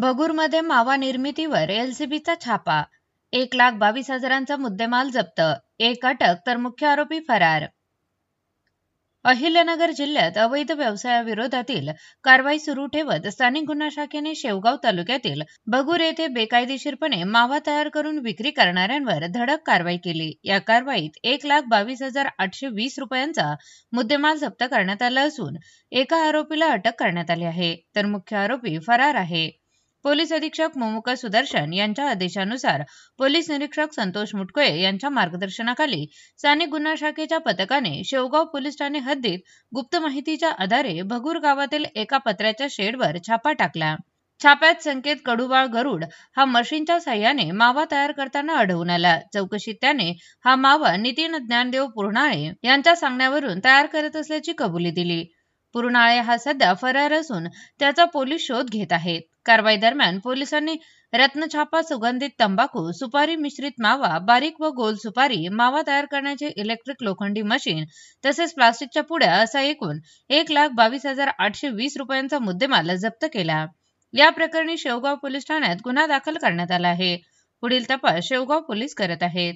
भगूरमध्ये मावा निर्मितीवर एलसीबीचा छापा. 1,22,000चा मुद्देमाल जप्त. एक अटक तर मुख्य आरोपी फरार. अहिल्यानगर जिल्ह्यात अवैध व्यवसायाविरोधातील कारवाई सुरू ठेवत स्थानिक गुन्हा शाखेने शेवगाव तालुक्यातील भगूर येथे बेकायदेशीरपणे मावा तयार करून विक्री करणाऱ्यांवर धडक कारवाई केली. या कारवाईत 1,22,820 रुपयांचा मुद्देमाल जप्त करण्यात आला असून एका आरोपीला अटक करण्यात आली आहे, तर मुख्य आरोपी फरार आहे. पोलीस अधीक्षक मोमुका सुदर्शन यांच्या आदेशानुसार पोलीस निरीक्षक संतोष मुटकुळे यांच्या मार्गदर्शनाखाली स्थानिक गुन्हा शाखेच्या पथकाने शेवगाव पोलीस ठाणे हद्दीत गुप्त माहितीच्या आधारे भगूर गावातील एका पत्र्याच्या शेडवर छापा टाकला. छाप्यात संकेत कडूबाळ गरुड हा मशीनच्या साह्याने मावा तयार करताना आढळून आला. चौकशीत त्याने हा मावा नितीन ज्ञानदेव पुरणाळे यांच्या सांगण्यावरून तयार करत असल्याची कबुली दिली. पुरणाळे हा सध्या फरार असून त्याचा पोलीस शोध घेत आहेत. कारवाई दरम्यान पोलिसांनी रत्नछापा, सुगंधित तंबाखू, सुपारी मिश्रित मावा, बारीक व गोल सुपारी, मावा तयार करण्याचे इलेक्ट्रिक लोखंडी मशीन तसेच प्लास्टिकच्या पुड्या असा एकूण 1,22,820 रुपयांचा मुद्देमाल जप्त केला. या प्रकरणी शेवगाव पोलीस ठाण्यात गुन्हा दाखल करण्यात आला आहे. पुढील तपास शेवगाव पोलीस करत आहेत.